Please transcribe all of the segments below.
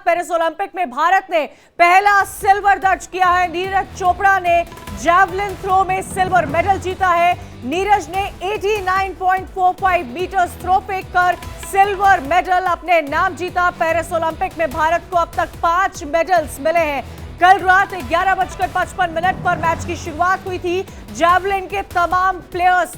Paris Olympic में भारत ने पहला सिल्वर दर्ज किया है। नीरज चोपड़ा ने जैवलिन थ्रो में सिल्वर मेडल जीता है। नीरज ने 89.45 मीटर्स थ्रो फेंक कर सिल्वर मेडल अपने नाम जीता। पेरिस ओलंपिक में भारत को अब तक 5 मेडल्स मिले हैं। कल रात 11:55 पर मैच की शुरुआत हुई थी। जैवलिन के तमाम प्लेयर्स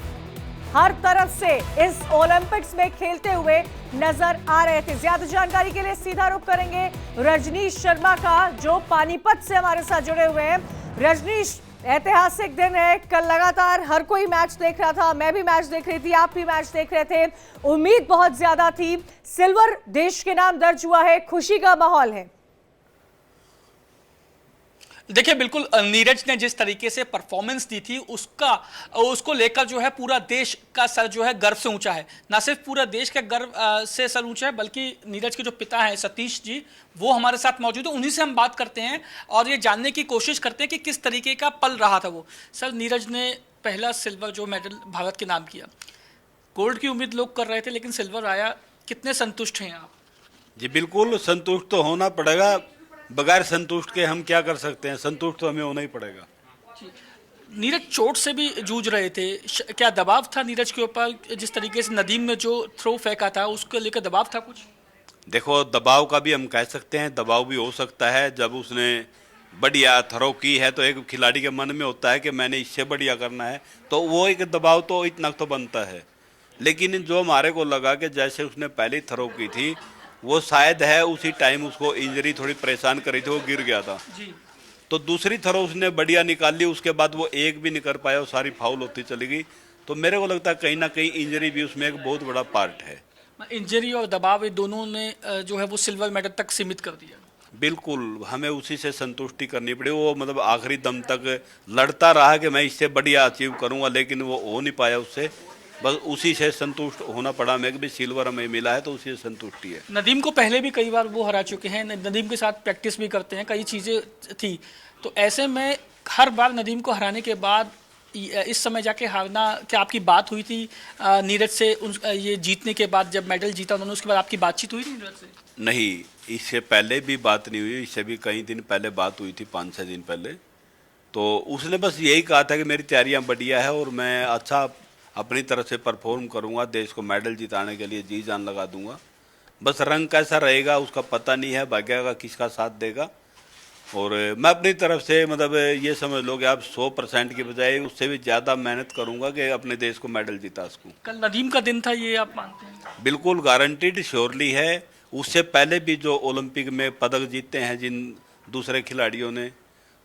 हर तरफ से इस ओलंपिक्स में खेलते हुए नजर आ रहे थे। ज्यादा जानकारी के लिए सीधा रुख करेंगे रजनीश शर्मा का, जो पानीपत से हमारे साथ जुड़े हुए हैं। रजनीश, ऐतिहासिक दिन है, कल लगातार हर कोई मैच देख रहा था, मैं भी मैच देख रही थी, आप भी मैच देख रहे थे, उम्मीद बहुत ज्यादा थी, सिल्वर देश के नाम दर्ज हुआ है, खुशी का माहौल है। देखिए, बिल्कुल नीरज ने जिस तरीके से परफॉर्मेंस दी थी उसको लेकर जो है पूरा देश का सर जो है गर्व से ऊंचा है। ना सिर्फ पूरा देश का गर्व से सर ऊंचा है, बल्कि नीरज के जो पिता हैं सतीश जी, वो हमारे साथ मौजूद है। उन्हीं से हम बात करते हैं और ये जानने की कोशिश करते हैं कि किस तरीके का पल रहा था वो। सर, नीरज ने पहला सिल्वर जो मेडल भारत के नाम किया, गोल्ड की उम्मीद लोग कर रहे थे, लेकिन सिल्वर आया, कितने संतुष्ट हैं आप? जी बिल्कुल, संतुष्ट तो होना पड़ेगा। बगैर संतुष्ट के हम क्या कर सकते हैं, संतुष्ट तो हमें होना ही पड़ेगा। नीरज चोट से भी जूझ रहे थे, क्या दबाव था नीरज के ऊपर? जिस तरीके से नदीम ने जो थ्रो फेंका था उसको लेकर दबाव था कुछ? देखो, दबाव का भी हम कह सकते हैं, दबाव भी हो सकता है। जब उसने बढ़िया थ्रो की है तो एक खिलाड़ी के मन में होता है कि मैंने इससे बढ़िया करना है, तो वो एक दबाव तो इतना तो बनता है। लेकिन जो हमारे को लगा कि जैसे उसने पहली थ्रो की थी, वो शायद है उसी टाइम उसको इंजरी थोड़ी परेशान करी थी, वो गिर गया था जी। तो दूसरी थ्रो उसने बढ़िया निकाल ली। उसके बाद वो एक भी नहीं कर पाया, वो सारी फाउल होती चली गई। तो मेरे को लगता है कहीं ना कहीं इंजरी भी उसमें एक बहुत बड़ा पार्ट है। इंजरी और दबाव, ये दोनों ने जो है वो सिल्वर मेडल तक सीमित कर दिया। बिल्कुल, हमें उसी से संतुष्टि करनी पड़ी। वो मतलब आखिरी दम तक लड़ता रहा कि मैं इससे बढ़िया अचीव करूंगा, लेकिन वो हो नहीं पाया उससे। बस उसी से संतुष्ट होना पड़ा। मैं भी सिल्वर हमें मिला है तो उसी से संतुष्टि है। नदीम को पहले भी कई बार वो हरा चुके हैं, नदीम के साथ प्रैक्टिस भी करते हैं, कई चीज़ें थी, तो ऐसे में हर बार नदीम को हराने के बाद इस समय जाके हारना, क्या आपकी बात हुई थी नीरज से ये जीतने के बाद? जब मेडल जीता उन्होंने, उसके बाद आपकी बातचीत हुई थी नीरज से? नहीं, इससे पहले भी बात नहीं हुई। इससे भी कई दिन पहले बात हुई थी, 5-6 दिन पहले। तो उसने बस यही कहा था कि मेरी तैयारियां बढ़िया है और मैं अच्छा अपनी तरफ से परफॉर्म करूंगा, देश को मेडल जिताने के लिए जी जान लगा दूंगा। बस रंग कैसा रहेगा उसका पता नहीं है, भाग्य का किसका साथ देगा। और मैं अपनी तरफ से मतलब ये समझ लो कि आप 100% की बजाय उससे भी ज़्यादा मेहनत करूंगा कि अपने देश को मेडल जिता सकूं। कल नदीम का दिन था, ये आप मानते हैं? बिल्कुल गारंटीड, श्योरली है। उससे पहले भी जो ओलंपिक में पदक जीते हैं जिन दूसरे खिलाड़ियों ने,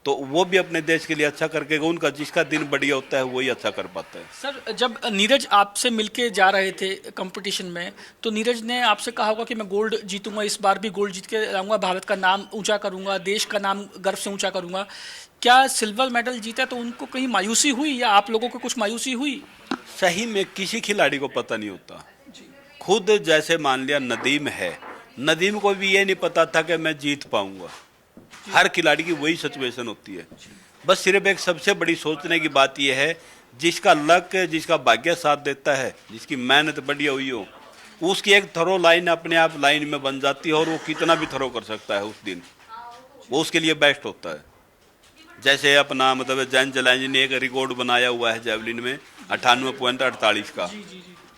तो वो भी अपने देश के लिए अच्छा करके, उनका जिसका दिन बढ़िया होता है वही अच्छा कर पाता है। सर, जब नीरज आपसे मिलके जा रहे थे कंपटीशन में, तो नीरज ने आपसे कहा होगा कि मैं गोल्ड जीतूंगा, इस बार भी गोल्ड जीत के लाऊंगा, भारत का नाम ऊंचा करूंगा, देश का नाम गर्व से ऊंचा करूंगा। क्या सिल्वर मेडल जीता तो उनको कहीं मायूसी हुई, या आप लोगों को कुछ मायूसी हुई? सही में किसी खिलाड़ी को पता नहीं होता। खुद जैसे मान लिया नदीम है, नदीम को भी ये नहीं पता था कि मैं जीत पाऊंगा। हर खिलाड़ी की वही सिचुएशन होती है। बस सिर्फ एक सबसे बड़ी सोचने की बात यह है, जिसका लक, जिसका भाग्य साथ देता है, जिसकी मेहनत बढ़िया हुई हो, उसकी एक थ्रो लाइन अपने आप लाइन में बन जाती है और वो कितना भी थ्रो कर सकता है उस दिन, वो उसके लिए बेस्ट होता है। जैसे अपना मतलब जैन जलैंजी ने एक रिकॉर्ड बनाया हुआ है जैवलिन में 98.48 का।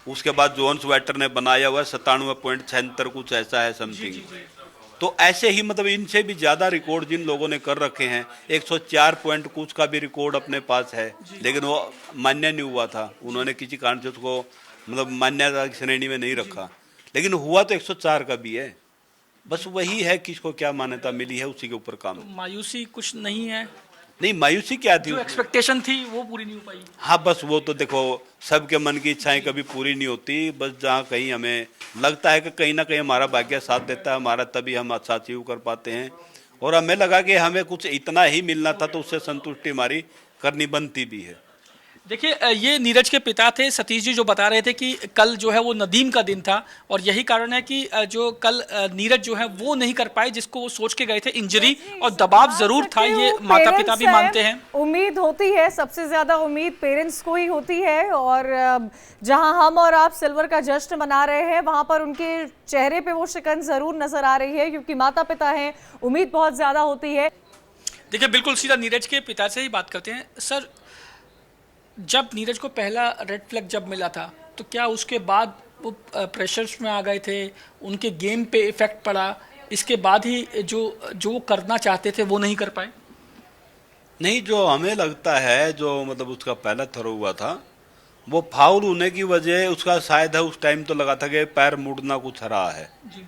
उसके बाद जॉन स्वेटर ने बनाया हुआ है 97.76, कुछ ऐसा है समथिंग। तो ऐसे ही मतलब इनसे भी ज़्यादा रिकॉर्ड जिन लोगों ने कर रखे हैं, 104 पॉइंट कुछ का भी रिकॉर्ड अपने पास है, लेकिन वो मान्य नहीं हुआ था। उन्होंने किसी कारण से उसको मतलब मान्यता की श्रेणी में नहीं रखा, लेकिन हुआ तो 104 का भी है। बस वही है, किसको क्या मान्यता मिली है उसी के ऊपर काम। तो मायूसी कुछ नहीं है? नहीं, मायूसी क्या थी? जो एक्सपेक्टेशन थी वो पूरी नहीं हो पाई। हाँ, बस वो तो देखो, सबके मन की इच्छाएं कभी पूरी नहीं होती। बस जहाँ कहीं हमें लगता है कि कहीं ना कहीं हमारा भाग्य साथ देता है हमारा, तभी हम अच्छा अचीव कर पाते हैं। और हमें लगा कि हमें कुछ इतना ही मिलना था, तो उससे संतुष्टि हमारी करनी बनती भी है। देखिए ये नीरज के पिता थे सतीश जी, जो बता रहे थे कि कल जो है वो नदीम का दिन था और यही कारण है कि जो कल नीरज जो है वो नहीं कर पाए, जिसको वो सोच के गए थे। इंजरी और दबाव जरूर था, ये माता पिता भी मानते हैं। उम्मीद होती है, सबसे ज्यादा उम्मीद पेरेंट्स को ही होती है, और जहां हम और आप सिल्वर का जश्न मना रहे हैं वहां पर उनके चेहरे पे वो शिकन जरूर नजर आ रही है, क्योंकि माता पिता हैं, उम्मीद बहुत ज्यादा होती है। देखिए बिल्कुल सीधा नीरज के पिता से ही बात करते हैं। सर, जब नीरज को पहला रेड फ्लैग जब मिला था तो क्या उसके बाद वो प्रेशर्स में आ गए थे, उनके गेम पे इफेक्ट पड़ा, इसके बाद ही जो वो करना चाहते थे वो नहीं कर पाए? नहीं, जो हमें लगता है जो मतलब उसका पहला थ्रो हुआ था वो फाउल होने की वजह उसका शायद है उस टाइम तो लगा था कि पैर मुड़ना कुछ रहा है जी।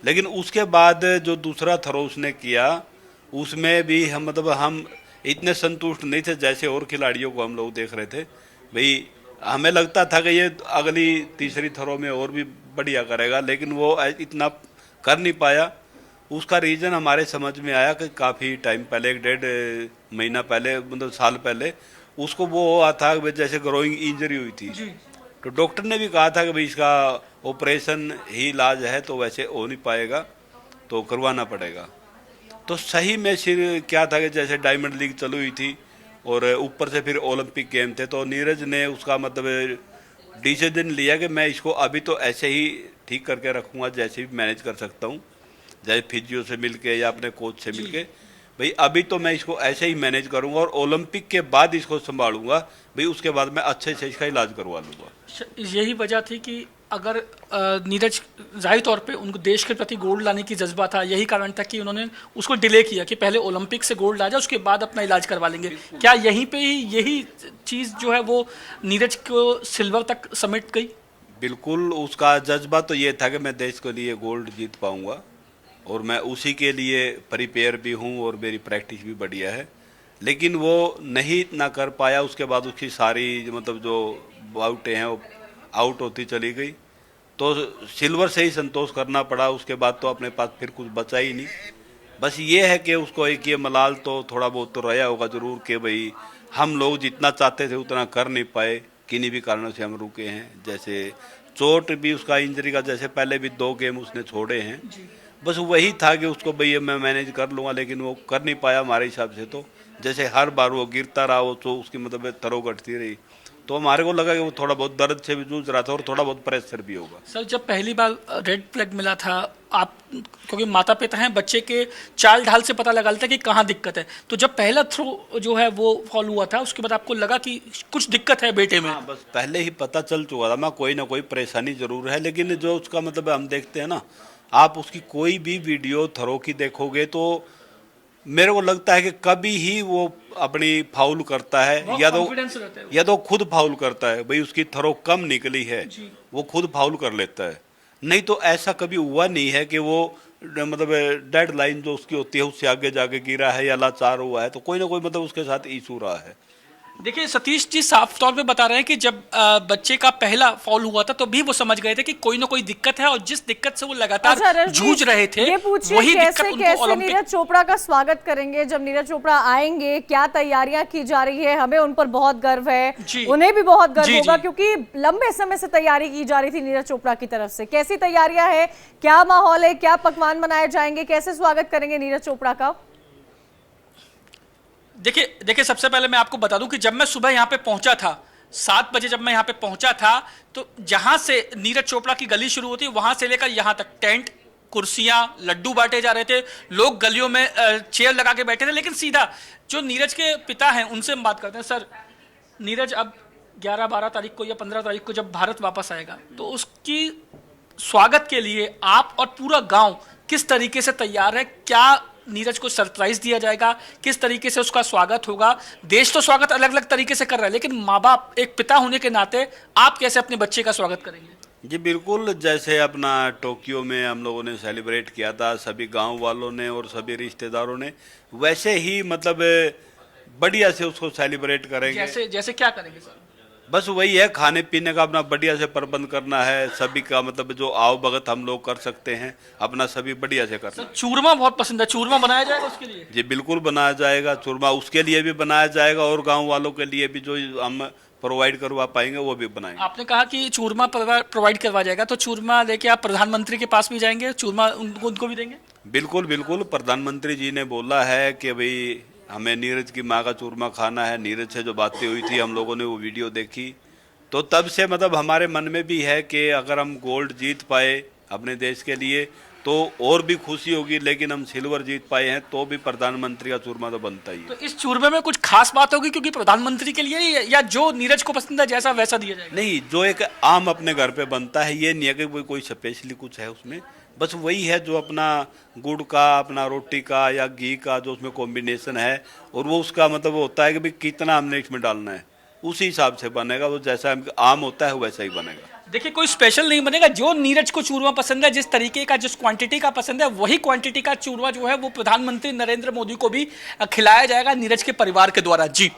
लेकिन उसके बाद जो दूसरा थ्रो उसने किया उसमें भी हम इतने संतुष्ट नहीं थे जैसे और खिलाड़ियों को हम लोग देख रहे थे। भाई हमें लगता था कि ये अगली तीसरी थ्रो में और भी बढ़िया करेगा, लेकिन वो इतना कर नहीं पाया। उसका रीज़न हमारे समझ में आया कि काफ़ी टाइम पहले, 1.5 महीना पहले, मतलब साल पहले उसको वो हुआ था कि जैसे ग्रोइंग इंजरी हुई थी जी। तो डॉक्टर ने भी कहा था कि भाई इसका ऑपरेशन ही इलाज है, तो वैसे हो नहीं पाएगा, तो करवाना पड़ेगा। तो सही में सिर क्या था कि जैसे डायमंड लीग चली हुई थी और ऊपर से फिर ओलंपिक गेम थे, तो नीरज ने उसका मतलब डिसीजन लिया कि मैं इसको अभी तो ऐसे ही ठीक करके रखूँगा जैसे भी मैनेज कर सकता हूँ, जैसे फिजियो से मिलके या अपने कोच से मिलके। भाई अभी तो मैं इसको ऐसे ही मैनेज करूंगा और ओलंपिक के बाद इसको संभालूंगा, भाई उसके बाद मैं अच्छे से इसका इलाज करवा लूँगा। यही वजह थी कि अगर नीरज जाहिर तौर पे उनको देश के प्रति गोल्ड लाने की जज्बा था, यही कारण था कि उन्होंने उसको डिले किया कि पहले ओलंपिक से गोल्ड आ जाए, उसके बाद अपना इलाज करवा लेंगे। क्या यहीं पे ही यही चीज़ जो है वो नीरज को सिल्वर तक समेट गई? बिल्कुल, उसका जज्बा तो ये था कि मैं देश के लिए गोल्ड जीत पाऊंगा और मैं उसी के लिए प्रिपेयर भी हूँ और मेरी प्रैक्टिस भी बढ़िया है, लेकिन वो नहीं ना कर पाया। उसके बाद उसकी सारी मतलब जो बाउटें हैं वो आउट होती चली गई, तो सिल्वर से ही संतोष करना पड़ा। उसके बाद तो अपने पास फिर कुछ बचा ही नहीं। बस ये है कि उसको एक ये मलाल तो थोड़ा बहुत तो रहा होगा ज़रूर कि भाई हम लोग जितना चाहते थे उतना कर नहीं पाए, किन्हीं भी कारणों से हम रुके हैं। जैसे चोट भी उसका इंजरी का, जैसे पहले भी 2 गेम उसने छोड़े हैं, बस वही था कि उसको भैया मैं मैनेज कर लूँगा, लेकिन वो कर नहीं पाया हमारे हिसाब से। तो जैसे हर बार वो गिरता रहा, वो तो उसकी मतलब थरो घटती रही, तो हमारे को लगा कि वो थोड़ा बहुत दर्द से भी जूझ रहा था और थोड़ा बहुत प्रेशर भी होगा। सर, जब पहली बार रेड फ्लैग मिला था, आप क्योंकि माता पिता हैं, बच्चे के चाल ढाल से पता लगा लेता है कि कहाँ दिक्कत है, तो जब पहला थ्रो जो है वो फॉल हुआ था उसके बाद आपको लगा कि कुछ दिक्कत है बेटे में? हाँ, बस पहले ही पता चल चुका था मैं, कोई ना कोई परेशानी जरूर है। लेकिन जो उसका मतलब हम देखते हैं ना, आप उसकी कोई भी वीडियो थ्रो की देखोगे तो मेरे को लगता है कि कभी ही वो अपनी फाउल करता है या तो खुद फाउल करता है। भाई उसकी थ्रो कम निकली है, वो खुद फाउल कर लेता है। नहीं तो ऐसा कभी हुआ नहीं है कि वो मतलब डेड लाइन जो उसकी होती है उससे आगे जाके गिरा है या लाचार हुआ है, तो कोई ना कोई मतलब उसके साथ इशू रहा है। देखिए सतीश जी साफ तौर पे बता रहे हैं कि जब बच्चे का पहला फॉल हुआ था तो भी वो समझ गए थे कि कोई ना कोई दिक्कत है, और जिस दिक्कत से वो लगातार जूझ रहे थे वही दिक्कत उनको ओलंपिक। नीरज चोपड़ा का स्वागत करेंगे जब नीरज चोपड़ा आएंगे, क्या तैयारियां की जा रही है? हमें उन पर बहुत गर्व है, उन्हें भी बहुत गर्व होगा, क्योंकि लंबे समय से तैयारी की जा रही थी नीरज चोपड़ा की तरफ से। कैसी तैयारियां है, क्या माहौल है, क्या पकवान बनाए जाएंगे, कैसे स्वागत करेंगे नीरज चोपड़ा का? देखिए सबसे पहले मैं आपको बता दूं कि जब मैं सुबह यहाँ पे पहुंचा था 7 बजे, जब मैं यहाँ पे पहुंचा था तो जहां से नीरज चोपड़ा की गली शुरू होती है वहां से लेकर यहाँ तक टेंट, कुर्सियां, लड्डू बांटे जा रहे थे, लोग गलियों में चेयर लगा के बैठे थे। लेकिन सीधा जो नीरज के पिता हैं उनसे हम बात करते हैं। सर, नीरज अब 11-12 तारीख को या 15 तारीख को जब भारत वापस आएगा तो उसकी स्वागत के लिए आप और पूरा गाँव किस तरीके से तैयार है? क्या नीरज को सरप्राइज दिया जाएगा? किस तरीके से उसका स्वागत होगा? देश तो स्वागत अलग अलग तरीके से कर रहा है, लेकिन माँ बाप एक पिता होने के नाते आप कैसे अपने बच्चे का स्वागत करेंगे? जी बिल्कुल, जैसे अपना टोक्यो में हम लोगों ने सेलिब्रेट किया था, सभी गांव वालों ने और सभी रिश्तेदारों ने, वैसे ही मतलब बढ़िया से उसको सेलिब्रेट करेंगे। जैसे क्या करेंगे सर? बस वही है, खाने पीने का अपना बढ़िया से प्रबंध करना है, सभी का मतलब जो आओ भगत हम लोग कर सकते हैं अपना सभी बढ़िया से करना। चूरमा बहुत पसंद है, चूरमा बनाया जाएगा उसके लिए? जी बिल्कुल बनाया जाएगा, चूरमा उसके लिए भी बनाया जाएगा और गांव वालों के लिए भी जो हम प्रोवाइड करवा पाएंगे वो भी बनाएंगे। आपने कहा कि चूरमा प्रोवाइड करवा जाएगा, तो चूरमा लेके आप प्रधानमंत्री के पास भी जाएंगे, चूरमा उनको भी देंगे? बिल्कुल बिल्कुल, प्रधानमंत्री जी ने बोला है कि भाई हमें नीरज की माँ का चूरमा खाना है। नीरज से जो बातें हुई थी, हम लोगों ने वो वीडियो देखी, तो तब से मतलब हमारे मन में भी है कि अगर हम गोल्ड जीत पाए अपने देश के लिए तो और भी खुशी होगी, लेकिन हम सिल्वर जीत पाए हैं तो भी प्रधानमंत्री का चूरमा तो बनता ही है। तो इस चूरमे में कुछ खास बात होगी क्योंकि प्रधानमंत्री के लिए, या जो नीरज को पसंद है जैसा वैसा दिया जाएगा? नहीं, जो एक आम अपने घर पे बनता है, ये नहीं है कि कोई स्पेशली कुछ है उसमें, बस वही है जो अपना गुड़ का, अपना रोटी का या घी का जो उसमें कॉम्बिनेशन है, और वो उसका मतलब होता है कि भाई कितना हमने इसमें डालना है, उसी हिसाब से बनेगा। वो जैसा आम होता है वैसा ही बनेगा। देखिए, कोई स्पेशल नहीं बनेगा। जो नीरज को चूरमा पसंद है, जिस तरीके का, जिस क्वांटिटी का पसंद है, वही क्वांटिटी का चूरमा जो है वो प्रधानमंत्री नरेंद्र मोदी को भी खिलाया जाएगा नीरज के परिवार के द्वारा। जी।